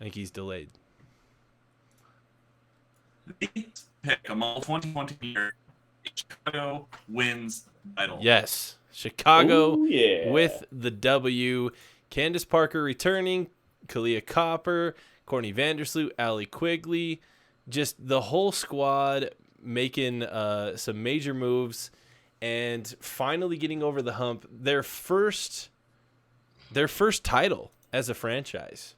I think he's delayed. Pick a all 2020 year. Chicago wins title. Yes. Chicago Ooh, yeah. with the W. Candice Parker returning, Kalia Copper, Courtney Vandersloot, Allie Quigley, just the whole squad making some major moves and finally getting over the hump. Their first title as a franchise.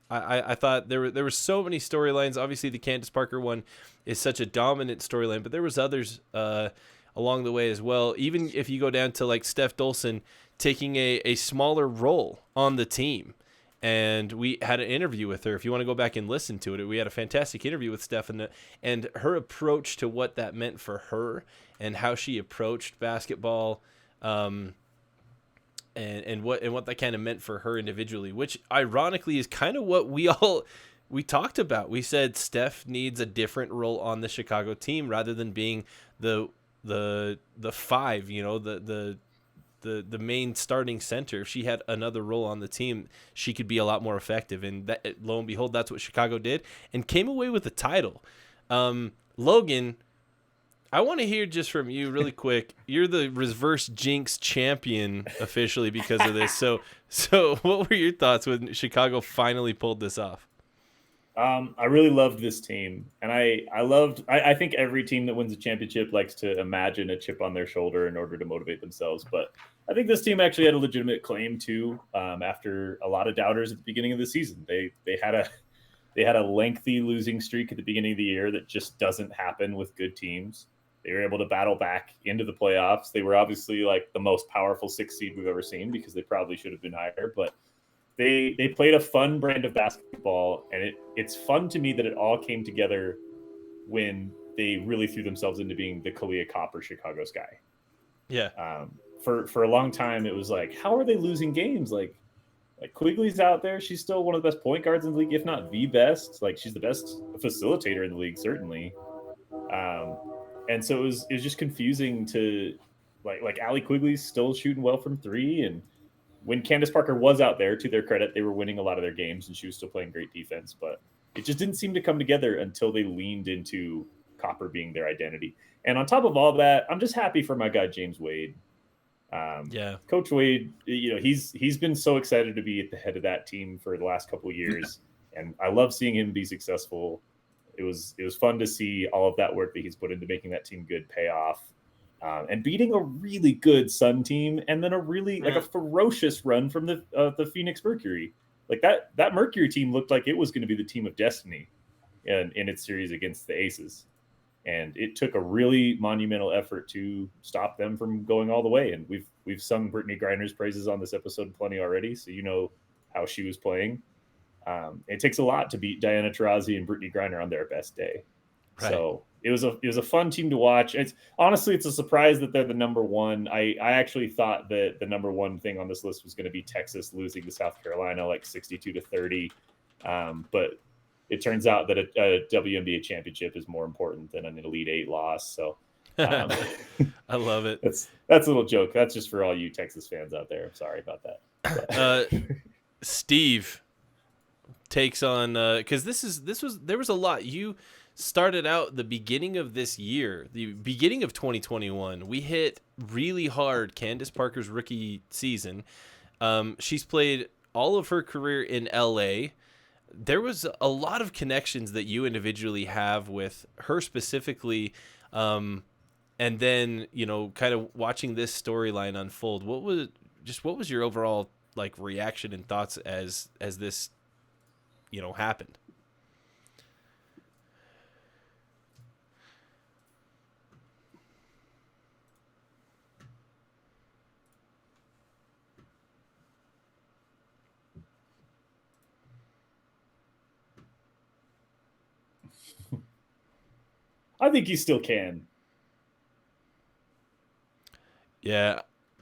I thought there were so many storylines. Obviously, the Candice Parker one is such a dominant storyline, but there was others along the way as well. Even if you go down to like Steph Dolson taking a smaller role on the team. And we had an interview with her. If you want to go back and listen to it, we had a fantastic interview with Steph and her approach to what that meant for her and how she approached basketball, and what that kind of meant for her individually, which ironically is kind of what we talked about. We said Steph needs a different role on the Chicago team rather than being the five, the main starting center. If she had another role on the team, she could be a lot more effective. And that, lo and behold, that's what Chicago did and came away with the title. Logan, I want to hear just from you really quick. You're the reverse jinx champion officially because of this. So what were your thoughts when Chicago finally pulled this off? I really loved this team, and I think every team that wins a championship likes to imagine a chip on their shoulder in order to motivate themselves. But I think this team actually had a legitimate claim too. After a lot of doubters at the beginning of the season, they had a lengthy losing streak at the beginning of the year that just doesn't happen with good teams. They were able to battle back into the playoffs. They were obviously like the most powerful 6th seed we've ever seen because they probably should have been higher, but They played a fun brand of basketball, and it's fun to me that it all came together when they really threw themselves into being the Kalia Copper Chicago Sky. Yeah. For a long time, it was like, how are they losing games? Like Quigley's out there. She's still one of the best point guards in the league, if not the best. Like, she's the best facilitator in the league, certainly. And so it was just confusing to like Allie Quigley's still shooting well from 3, and when Candice Parker was out there, to their credit, they were winning a lot of their games, and she was still playing great defense. But it just didn't seem to come together until they leaned into Copper being their identity. And on top of all that, I'm just happy for my guy James Wade. Coach Wade, he's been so excited to be at the head of that team for the last couple of years, and I love seeing him be successful. It was fun to see all of that work that he's put into making that team good pay off. And beating a really good Sun team, and then a ferocious run from the Phoenix Mercury. Like that Mercury team looked like it was going to be the team of destiny in its series against the Aces, and it took a really monumental effort to stop them from going all the way. And we've sung Brittany Griner's praises on this episode plenty already, so you know how she was playing. It takes a lot to beat Diana Taurasi and Brittany Griner on their best day. Right. So it was a fun team to watch. It's a surprise that they're the number one. I actually thought that the number one thing on this list was going to be Texas losing to South Carolina like 62-30. But it turns out that a WNBA championship is more important than an Elite 8 loss. So I love it. That's a little joke. That's just for all you Texas fans out there. I'm sorry about that. Steve takes on because there was a lot. You started out the beginning of this year, the beginning of 2021. We hit really hard Candice Parker's rookie season. She's played all of her career in LA. There was a lot of connections that you individually have with her specifically. And then, kind of watching this storyline unfold, what was your overall like reaction and thoughts as this, happened? I think you still can. Yeah,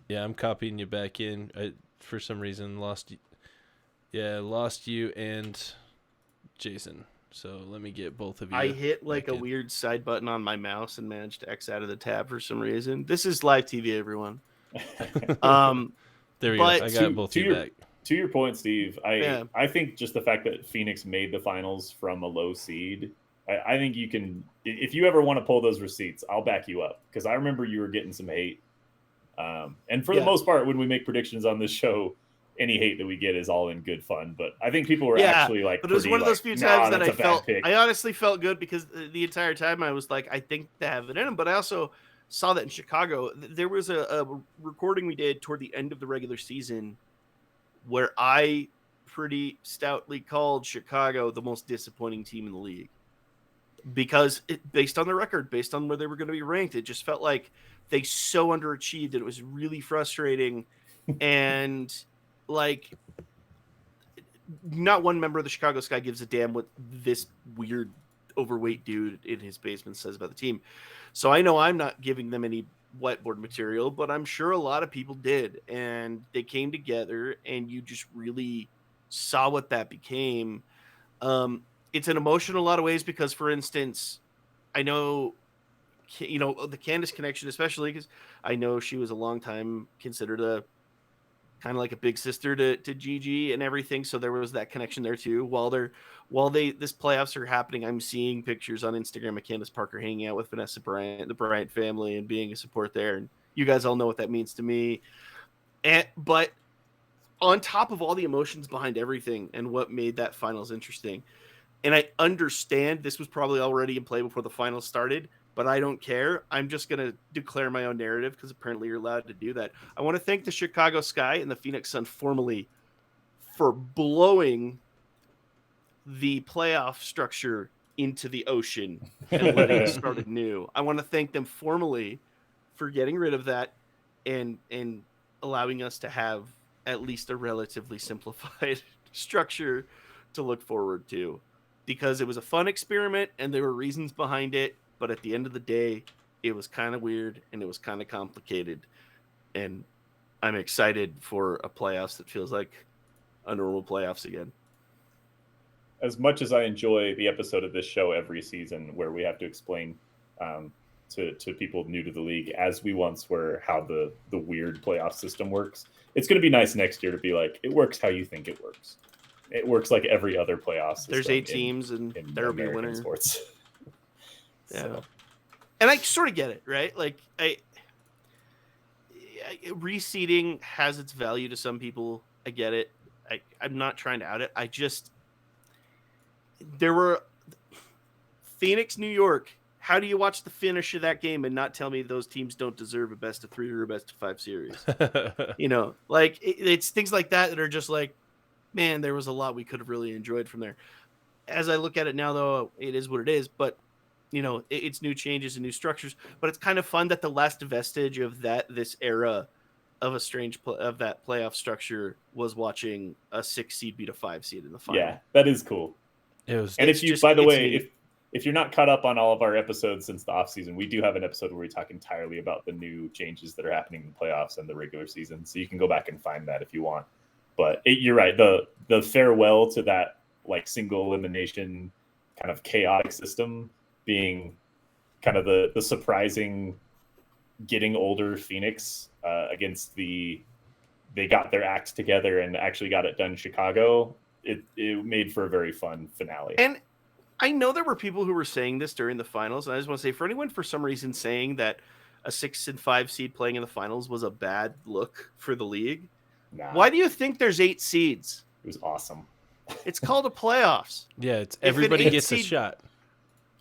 I'm copying you back in. I, for some reason, lost you and Jason. So let me get both of you. I hit like a weird side button on my mouse and managed to X out of the tab for some reason. This is live TV, everyone. There we go. I got both of you back. To your point, Steve, Yeah. I think just the fact that Phoenix made the finals from a low seed, I think you can, if you ever want to pull those receipts, I'll back you up, because I remember you were getting some hate. And for the Yeah. most part, when we make predictions on this show, any hate that we get is all in good fun. But I think people were Yeah, actually like, but it was pretty one of those like, few nah, times that that's I a bad felt, pick. I honestly felt good, because the entire time I was like, I think they have it in them. But I also saw that in Chicago. There was a recording we did toward the end of the regular season where I pretty stoutly called Chicago the most disappointing team in the league, because based on the record, based on where they were going to be ranked, it just felt like they so underachieved that it was really frustrating. And like, not one member of the Chicago Sky gives a damn what this weird overweight dude in his basement says about the team. So I know I'm not giving them any whiteboard material, but I'm sure a lot of people did, and they came together, and you just really saw what that became. It's an emotion in a lot of ways, because, for instance, I know, the Candice connection, especially because I know she was a long time considered a kind of like a big sister to Gigi and everything. So there was that connection there too. While this playoffs are happening, I'm seeing pictures on Instagram of Candice Parker hanging out with Vanessa Bryant, the Bryant family, and being a support there. And you guys all know what that means to me. But on top of all the emotions behind everything and what made that finals interesting, and I understand this was probably already in play before the finals started, but I don't care. I'm just going to declare my own narrative, because apparently you're allowed to do that. I want to thank the Chicago Sky and the Phoenix Sun formally for blowing the playoff structure into the ocean and letting us start anew. I want to thank them formally for getting rid of that and allowing us to have at least a relatively simplified structure to look forward to, because it was a fun experiment and there were reasons behind it, but at the end of the day, it was kind of weird and it was kind of complicated, and I'm excited for a playoffs that feels like a normal playoffs again. As much as I enjoy the episode of this show every season where we have to explain to people new to the league, as we once were, how the weird playoff system works, it's going to be nice next year to be like, it works how you think it works. It works like every other playoff system. There's 8 teams and there'll be a winner. Sports. Yeah. So. And I sort of get it, right? Like, reseeding has its value to some people. I get it. I'm not trying to out it. There were Phoenix, New York. How do you watch the finish of that game and not tell me those teams don't deserve a best of 3 or a best of 5 series? Like it's things like that are just like, man, there was a lot we could have really enjoyed from there. As I look at it now, though, it is what it is. But it's new changes and new structures. But it's kind of fun that the last vestige of this era of a strange of that playoff structure was watching a 6 seed beat a 5 seed in the final. Yeah, that is cool. It was. And by the way, if you're not caught up on all of our episodes since the offseason, we do have an episode where we talk entirely about the new changes that are happening in the playoffs and the regular season. So you can go back and find that if you want. But you're right. The farewell to that like single elimination kind of chaotic system being kind of the surprising getting older Phoenix against they got their act together and actually got it done in Chicago. It made for a very fun finale. And I know there were people who were saying this during the finals, and I just want to say, for anyone for some reason saying that a 6 and 5 seed playing in the finals was a bad look for the league, why do you think there's 8 seeds? It was awesome. It's called a playoffs. Yeah, it's everybody gets a shot.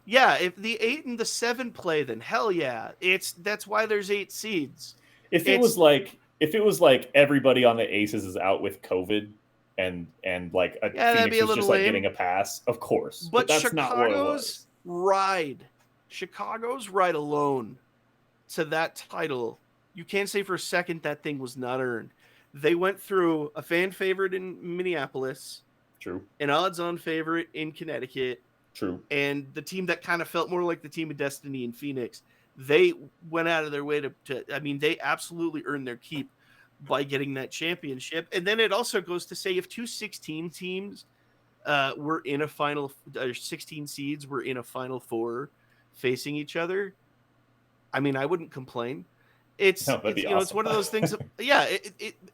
Yeah, if the 8 and the 7 play, then hell yeah, that's why there's 8 seeds. If it was like everybody on the Aces is out with COVID and like Phoenix was just like getting a pass, of course. But that's not what it was. Chicago's ride alone to that title, you can't say for a second that thing was not earned. They went through a fan favorite in Minneapolis, true, an odds-on favorite in Connecticut, true, and the team that kind of felt more like the team of destiny in Phoenix. They went out of their way to they absolutely earned their keep by getting that championship. And then it also goes to say, if 2 16 teams were in a final, 16 seeds were in a final 4 facing each other, I mean, I wouldn't complain. It's, No, that'd be you know, it's awesome. one of those things. Yeah,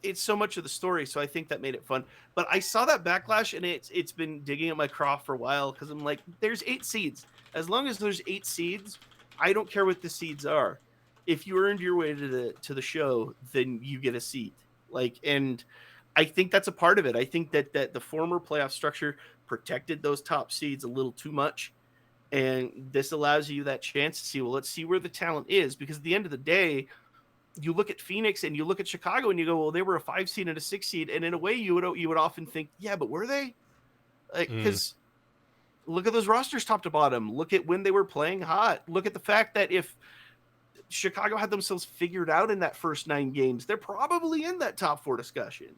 it's so much of the story. So I think that made it fun. But I saw that backlash, and it's been digging at my craw for a while because I'm like, there's 8 seeds. As long as there's 8 seeds, I don't care what the seeds are. If you earned your way to the show, then you get a seat. Like, and I think that's a part of it. I think that the former playoff structure protected those top seeds a little too much. And this allows you that chance to see, well, let's see where the talent is. Because at the end of the day, you look at Phoenix and you look at Chicago and you go, well, they were a 5 seed and a 6 seed. And in a way, you would often think, yeah, but were they? Because look at those rosters top to bottom. Look at when they were playing hot. Look at the fact that if Chicago had themselves figured out in that first 9 games, they're probably in that top 4 discussion.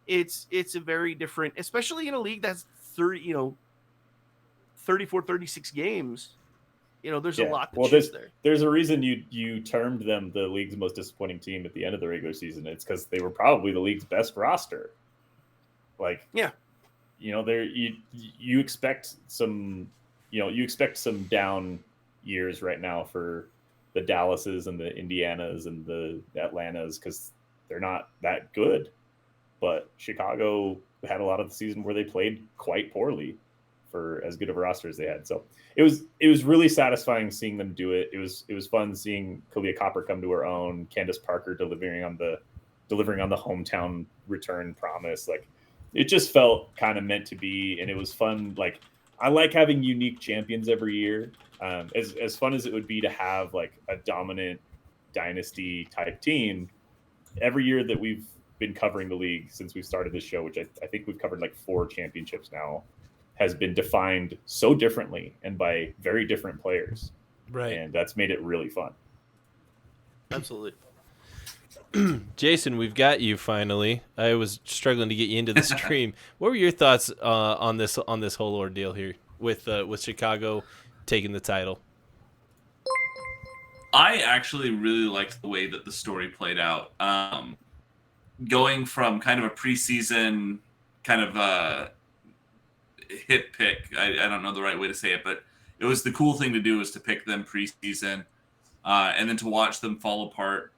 It's a very different, especially in a league that's 34, 36 games. You know, there's a lot to choose there. There's a reason you termed them the league's most disappointing team at the end of the regular season. It's because they were probably the league's best roster. Like, yeah, you know, you expect some down years right now for the Dallases and the Indianas and the Atlantas because they're not that good. But Chicago had a lot of the season where they played quite poorly for as good of a roster as they had. So it was really satisfying seeing them do it. It was fun seeing Kalia Copper come to her own, Candice Parker delivering on the hometown return promise. Like, it just felt kind of meant to be, and it was fun. Like, I like having unique champions every year. As fun as it would be to have like a dominant dynasty type team, every year that we've been covering the league since we started this show, which I think we've covered like 4 championships now, has been defined so differently and by very different players. Right. And that's made it really fun. Absolutely. Jason, we've got you finally. I was struggling to get you into the stream. What were your thoughts on this whole ordeal here with Chicago taking the title? I actually really liked the way that the story played out. Going from kind of a preseason kind of hit pick. I don't know the right way to say it, but it was the cool thing to do was to pick them preseason and then to watch them fall apart,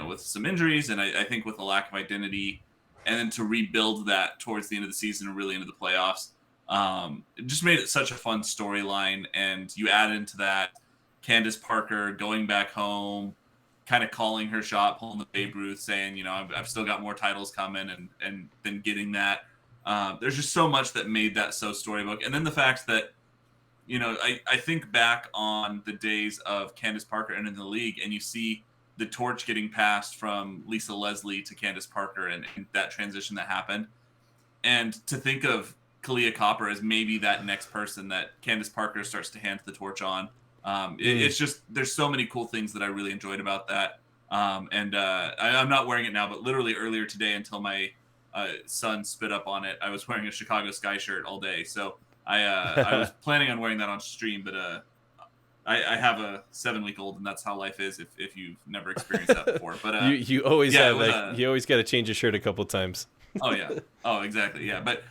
with some injuries and I think with a lack of identity, and then to rebuild that towards the end of the season and really into the playoffs. It just made it such a fun storyline, and you add into that Candice Parker going back home, kind of calling her shot, pulling the Babe Ruth, saying, I've still got more titles coming, and then getting that. There's just so much that made that so storybook. And then the fact that, I think back on the days of Candice Parker entering the league, and you see the torch getting passed from Lisa Leslie to Candice Parker and that transition that happened. And to think of Kalia Copper as maybe that next person that Candice Parker starts to hand the torch on. It's just, there's so many cool things that I really enjoyed about that. I'm not wearing it now, but literally earlier today, until my son spit up on it, I was wearing a Chicago Sky shirt all day. So I was planning on wearing that on stream, but I have a 7-week-old, and that's how life is if you've never experienced that before. But you always you always got to change your shirt a couple times. Oh yeah. Oh, exactly. Yeah. But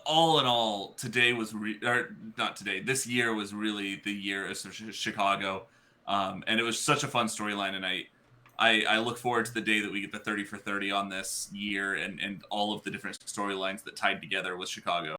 all in all, this year was really the year of Chicago, and it was such a fun storyline, and I look forward to the day that we get the 30 for 30 on this year and all of the different storylines that tied together with Chicago.